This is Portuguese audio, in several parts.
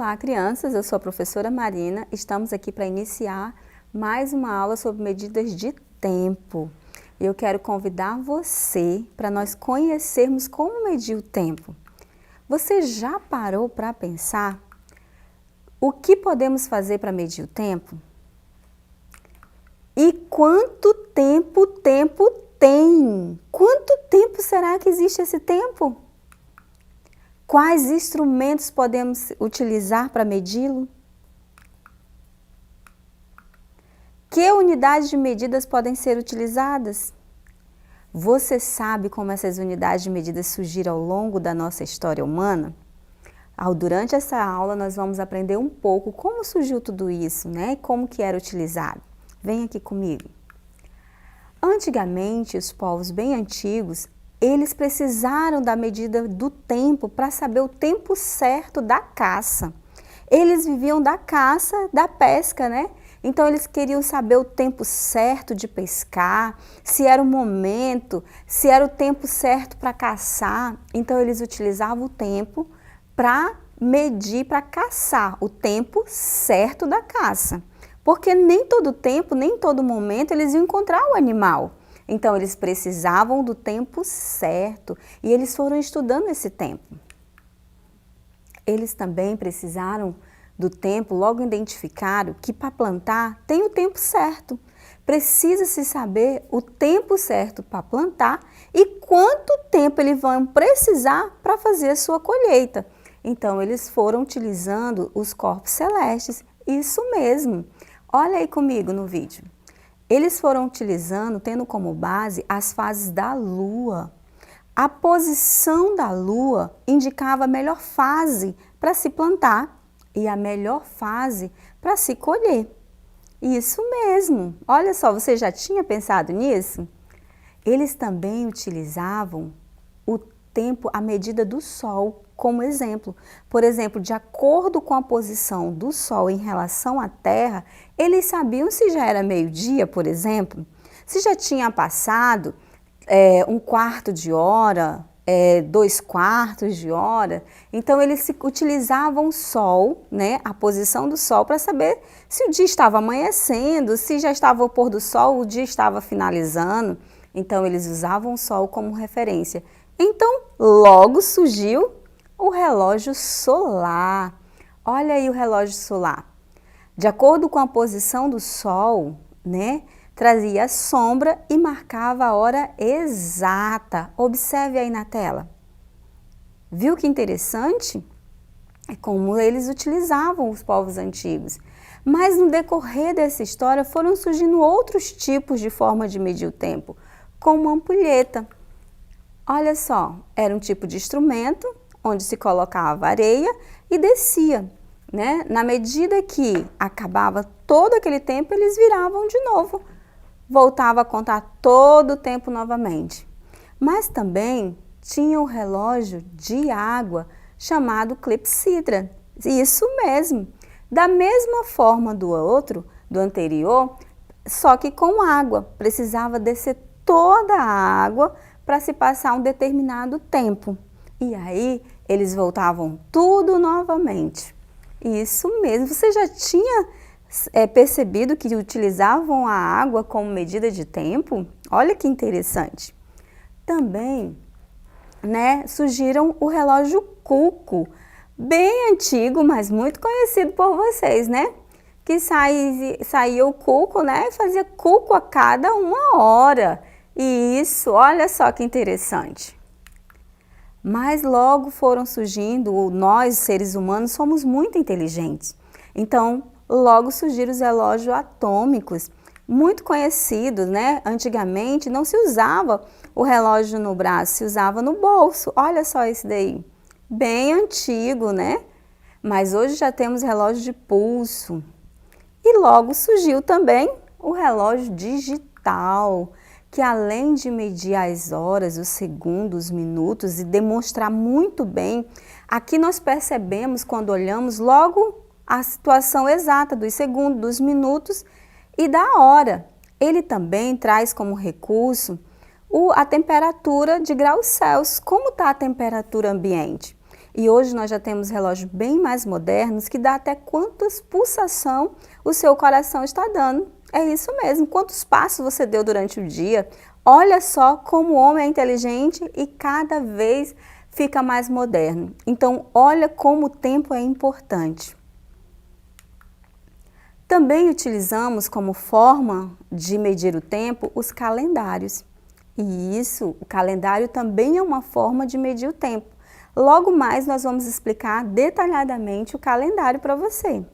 Olá, crianças! Eu sou a professora Marina. Estamos aqui para iniciar mais uma aula sobre medidas de tempo. Eu quero convidar você para nós conhecermos como medir o tempo. Você já parou para pensar o que podemos fazer para medir o tempo? E quanto tempo o tempo tem? Quanto tempo será que existe esse tempo? Quais instrumentos podemos utilizar para medi-lo? Que unidades de medidas podem ser utilizadas? Você sabe como essas unidades de medidas surgiram ao longo da nossa história humana? Durante essa aula nós vamos aprender um pouco como surgiu tudo isso, né? E como que era utilizado. Vem aqui comigo. Antigamente, os povos bem antigos, eles precisaram da medida do tempo para saber o tempo certo da caça. Eles viviam da caça, da pesca, né? Então eles queriam saber o tempo certo de pescar, se era o momento, se era o tempo certo para caçar. Então eles utilizavam o tempo para medir, para caçar, o tempo certo da caça. Porque nem todo tempo, nem todo momento eles iam encontrar o animal. Então, eles precisavam do tempo certo e eles foram estudando esse tempo. Eles também precisaram do tempo, logo identificaram que para plantar tem o tempo certo. Precisa-se saber o tempo certo para plantar e quanto tempo eles vão precisar para fazer a sua colheita. Então, eles foram utilizando os corpos celestes, isso mesmo. Olha aí comigo no vídeo. Eles foram utilizando, tendo como base as fases da Lua. A posição da Lua indicava a melhor fase para se plantar e a melhor fase para se colher. Isso mesmo. Olha só, você já tinha pensado nisso? Eles também utilizavam o tempo, a medida do Sol como exemplo. Por exemplo, de acordo com a posição do Sol em relação à Terra, eles sabiam se já era meio-dia, por exemplo, se já tinha passado um quarto de hora, 2/4 de hora. Então, eles utilizavam o Sol, né, a posição do Sol, para saber se o dia estava amanhecendo, se já estava o pôr do Sol, o dia estava finalizando. Então, eles usavam o Sol como referência. Então, logo surgiu o relógio solar. Olha aí o relógio solar. De acordo com a posição do Sol, né, trazia a sombra e marcava a hora exata. Observe aí na tela. Viu que interessante? É como eles utilizavam os povos antigos. Mas no decorrer dessa história foram surgindo outros tipos de forma de medir o tempo, como a ampulheta. Olha só, era um tipo de instrumento onde se colocava areia e descia, né? Na medida que acabava todo aquele tempo, eles viravam de novo, voltava a contar todo o tempo novamente. Mas também tinha o relógio de água chamado clepsidra, isso mesmo, da mesma forma do outro, do anterior, só que com água, precisava descer toda a água para se passar um determinado tempo. E aí, eles voltavam tudo novamente. Isso mesmo. Você já tinha percebido que utilizavam a água como medida de tempo? Olha que interessante. Também, né, surgiram o relógio Cuco, bem antigo, mas muito conhecido por vocês, né? Que saía o cuco, né, e fazia cuco a cada 1 hora. E isso, olha só que interessante. Mas logo foram surgindo, nós, seres humanos, somos muito inteligentes. Então, logo surgiram os relógios atômicos, muito conhecidos, né? Antigamente não se usava o relógio no braço, se usava no bolso. Olha só esse daí, bem antigo, né? Mas hoje já temos relógio de pulso. E logo surgiu também o relógio digital, que além de medir as horas, os segundos, os minutos e demonstrar muito bem, aqui nós percebemos quando olhamos logo a situação exata dos segundos, dos minutos e da hora. Ele também traz como recurso a temperatura de graus Celsius, como está a temperatura ambiente. E hoje nós já temos relógios bem mais modernos que dá até quantas pulsações o seu coração está dando. É isso mesmo, quantos passos você deu durante o dia. Olha só como o homem é inteligente e cada vez fica mais moderno. Então, olha como o tempo é importante. Também utilizamos como forma de medir o tempo os calendários. E isso, o calendário também é uma forma de medir o tempo. Logo mais nós vamos explicar detalhadamente o calendário para você.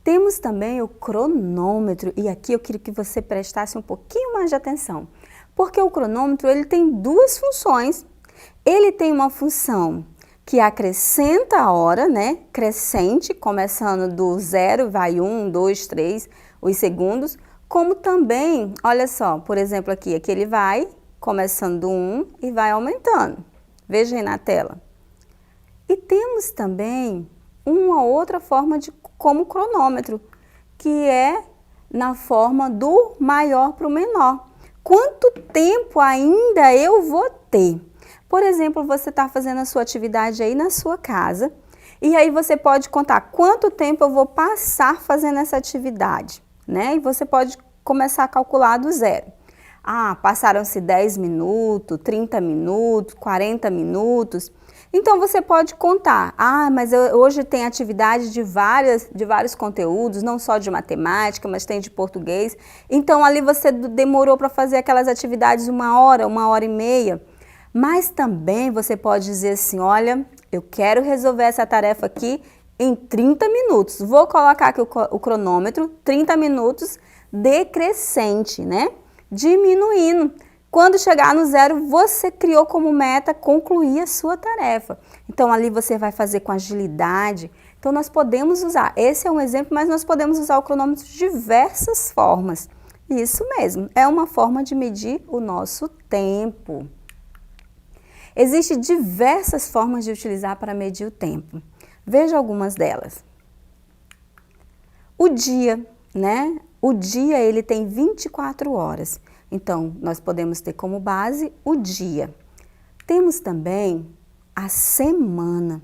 Temos também o cronômetro, e aqui eu queria que você prestasse um pouquinho mais de atenção, porque o cronômetro ele tem duas funções. Ele tem uma função que acrescenta a hora, né, crescente, começando do 0, vai 1, 2, 3, os segundos, como também, olha só, por exemplo aqui ele vai começando do 1 e vai aumentando. Veja aí na tela. E temos também uma outra forma como cronômetro, que é na forma do maior para o menor. Quanto tempo ainda eu vou ter? Por exemplo, você está fazendo a sua atividade aí na sua casa, e aí você pode contar quanto tempo eu vou passar fazendo essa atividade, né? E você pode começar a calcular do 0. Passaram-se 10 minutos, 30 minutos, 40 minutos. Então, você pode contar, mas hoje tem atividade de vários conteúdos, não só de matemática, mas tem de português. Então, ali você demorou para fazer aquelas atividades 1 hora e meia. Mas também você pode dizer assim, olha, eu quero resolver essa tarefa aqui em 30 minutos. Vou colocar aqui o cronômetro, 30 minutos decrescente, né? Diminuindo. Quando chegar no 0, você criou como meta concluir a sua tarefa. Então, ali você vai fazer com agilidade. Então, nós podemos usar, esse é um exemplo, mas nós podemos usar o cronômetro de diversas formas. Isso mesmo, é uma forma de medir o nosso tempo. Existem diversas formas de utilizar para medir o tempo. Veja algumas delas. O dia, né? O dia ele tem 24 horas. Então, nós podemos ter como base o dia. Temos também a semana.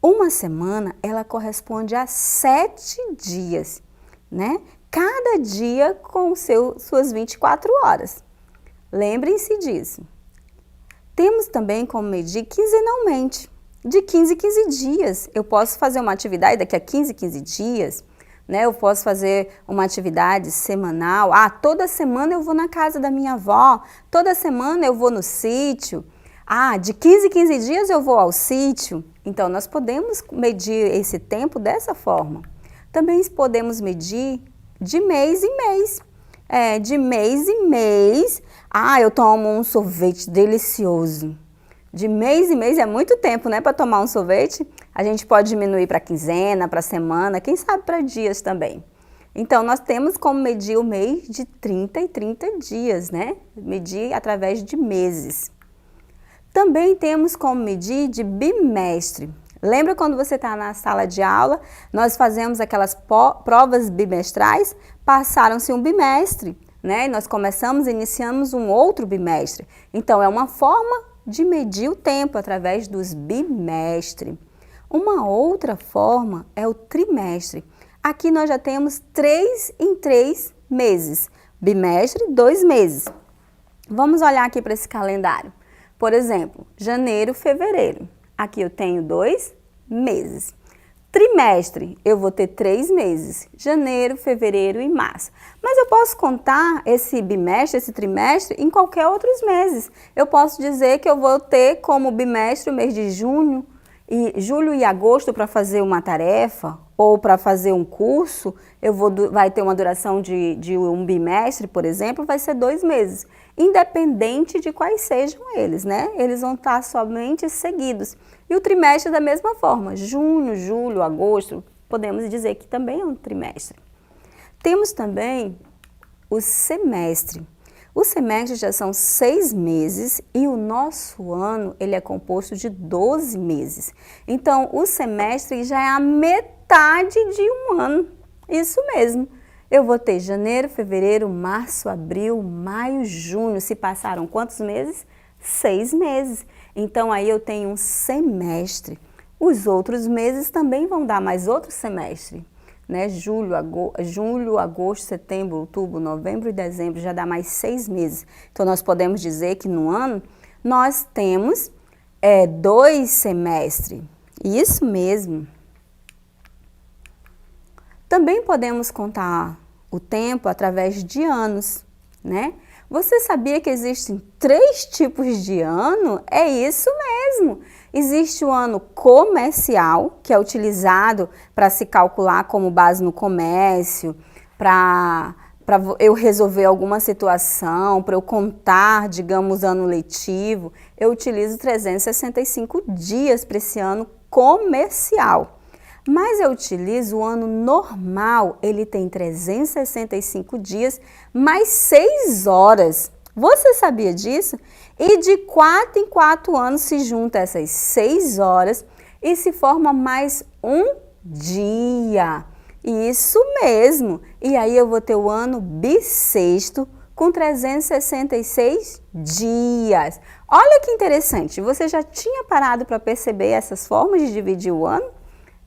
Uma semana, ela corresponde a 7 dias, né? Cada dia com suas 24 horas. Lembrem-se disso. Temos também como medir quinzenalmente. De 15 em 15 dias. Eu posso fazer uma atividade daqui a 15 em 15 dias, né? Eu posso fazer uma atividade semanal. Toda semana eu vou na casa da minha avó. Toda semana eu vou no sítio. De 15 em 15 dias eu vou ao sítio. Então, nós podemos medir esse tempo dessa forma. Também podemos medir de mês em mês. De mês em mês. Eu tomo um sorvete delicioso. De mês em mês é muito tempo, né, para tomar um sorvete. A gente pode diminuir para quinzena, para semana, quem sabe para dias também. Então, nós temos como medir o mês de 30 em 30 dias, né? Medir através de meses. Também temos como medir de bimestre. Lembra quando você está na sala de aula, nós fazemos aquelas provas bimestrais? Passaram-se um bimestre, né? E nós iniciamos um outro bimestre. Então, é uma forma de medir o tempo através dos bimestres. Uma outra forma é o trimestre. Aqui nós já temos 3 em 3 meses. Bimestre, 2 meses. Vamos olhar aqui para esse calendário. Por exemplo, janeiro, fevereiro. Aqui eu tenho 2 meses. Trimestre, eu vou ter 3 meses, janeiro, fevereiro e março. Mas eu posso contar esse bimestre, esse trimestre, em qualquer outros meses. Eu posso dizer que eu vou ter como bimestre o mês de julho e agosto para fazer uma tarefa ou para fazer um curso. Vai ter uma duração de um bimestre, por exemplo, vai ser 2 meses. Independente de quais sejam eles, né? Eles vão estar somente seguidos. E o trimestre da mesma forma, junho, julho, agosto, podemos dizer que também é um trimestre. Temos também o semestre. O semestre já são 6 meses e o nosso ano ele é composto de 12 meses. Então, o semestre já é a metade de um ano. Isso mesmo. Eu vou ter janeiro, fevereiro, março, abril, maio, junho. Se passaram quantos meses? 6 meses. Então, aí eu tenho um semestre. Os outros meses também vão dar mais outro semestre, né? Julho, agosto, setembro, outubro, novembro e dezembro já dá mais 6 meses. Então, nós podemos dizer que no ano nós temos 2 semestres. Isso mesmo. Também podemos contar o tempo através de anos, né? Você sabia que existem 3 tipos de ano? É isso mesmo! Existe o ano comercial, que é utilizado para se calcular como base no comércio, para eu resolver alguma situação, para eu contar, digamos, ano letivo. Eu utilizo 365 dias para esse ano comercial. Mas eu utilizo o ano normal, ele tem 365 dias, mais 6 horas. Você sabia disso? E de 4 em 4 anos se junta essas 6 horas e se forma mais um dia. Isso mesmo! E aí eu vou ter o ano bissexto com 366 dias. Olha que interessante, você já tinha parado para perceber essas formas de dividir o ano?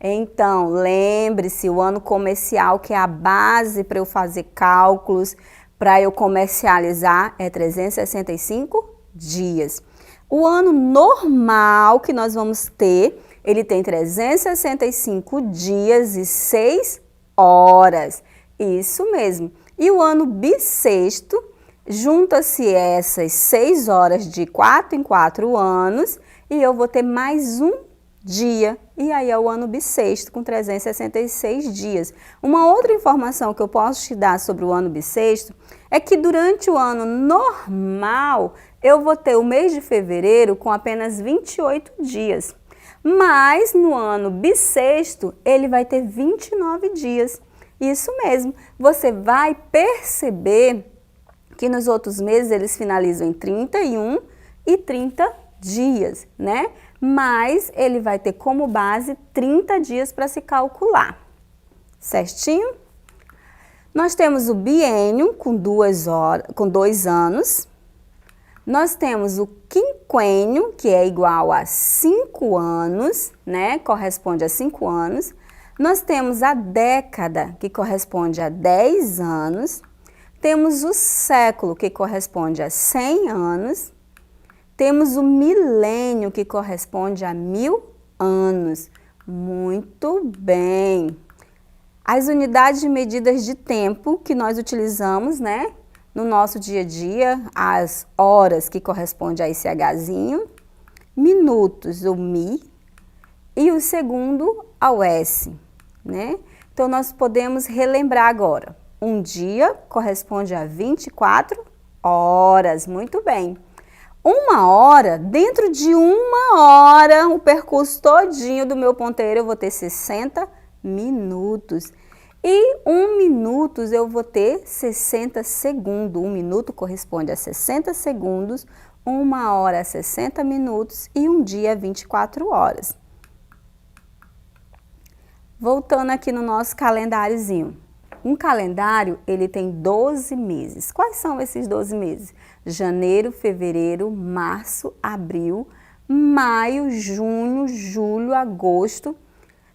Então, lembre-se, o ano comercial, que é a base para eu fazer cálculos, para eu comercializar, é 365 dias. O ano normal que nós vamos ter, ele tem 365 dias e 6 horas. Isso mesmo. E o ano bissexto, junta-se essas 6 horas de 4 em 4 anos e eu vou ter mais um dia, e aí é o ano bissexto com 366 dias. Uma outra informação que eu posso te dar sobre o ano bissexto é que durante o ano normal eu vou ter o mês de fevereiro com apenas 28 dias, mas no ano bissexto ele vai ter 29 dias. Isso mesmo, você vai perceber que nos outros meses eles finalizam em 31 e 30 dias, né? Mas ele vai ter como base 30 dias para se calcular, certinho? Nós temos o biênio com 2 anos, nós temos o quinquênio, que é igual a 5 anos, né? Corresponde a 5 anos, nós temos a década, que corresponde a 10 anos, temos o século, que corresponde a 100 anos, temos o milênio, que corresponde a 1000 anos. Muito bem. As unidades de medidas de tempo que nós utilizamos, né, no nosso dia a dia, as horas, que corresponde a esse Hzinho, minutos, o Mi, e o segundo ao S, né? Então, nós podemos relembrar agora. Um dia corresponde a 24 horas. Muito bem. 1 hora, dentro de 1 hora, o percurso todinho do meu ponteiro, eu vou ter 60 minutos. E 1 minuto eu vou ter 60 segundos. 1 minuto corresponde a 60 segundos, 1 hora a 60 minutos e um dia a 24 horas. Voltando aqui no nosso calendáriozinho. Um calendário, ele tem 12 meses. Quais são esses 12 meses? Janeiro, fevereiro, março, abril, maio, junho, julho, agosto,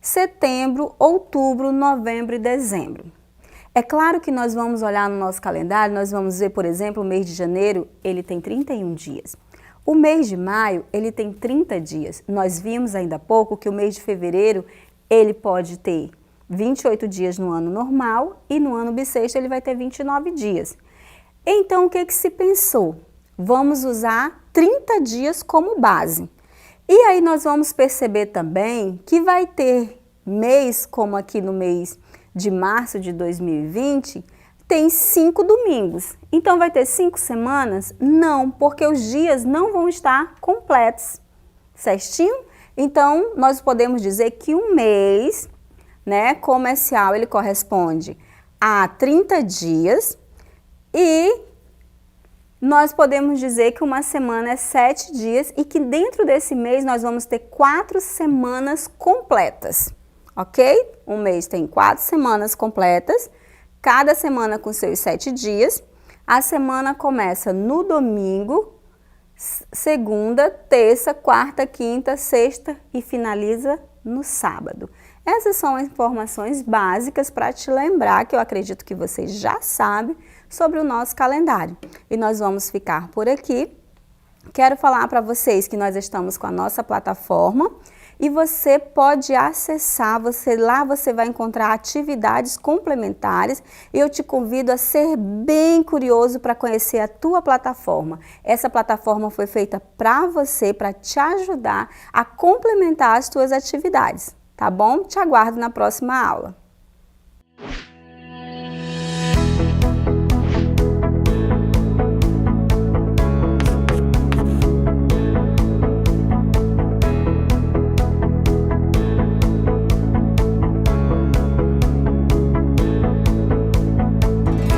setembro, outubro, novembro e dezembro. É claro que nós vamos olhar no nosso calendário, nós vamos ver, por exemplo, o mês de janeiro, ele tem 31 dias. O mês de maio, ele tem 30 dias. Nós vimos ainda há pouco que o mês de fevereiro, ele pode ter 28 dias no ano normal e no ano bissexto ele vai ter 29 dias. Então, o que se pensou? Vamos usar 30 dias como base. E aí nós vamos perceber também que vai ter mês, como aqui no mês de março de 2020, tem 5 domingos. Então, vai ter 5 semanas? Não, porque os dias não vão estar completos, certinho? Então, nós podemos dizer que um mês, né, comercial, ele corresponde a 30 dias e nós podemos dizer que uma semana é 7 dias e que dentro desse mês nós vamos ter 4 semanas completas, ok? Um mês tem 4 semanas completas, cada semana com seus 7 dias. A semana começa no domingo segunda, terça, quarta, quinta, sexta e finaliza no sábado. Essas são as informações básicas para te lembrar, que eu acredito que você já sabe, sobre o nosso calendário. E nós vamos ficar por aqui. Quero falar para vocês que nós estamos com a nossa plataforma e você pode acessar, lá você vai encontrar atividades complementares e eu te convido a ser bem curioso para conhecer a tua plataforma. Essa plataforma foi feita para você, para te ajudar a complementar as tuas atividades, tá bom? Te aguardo na próxima aula.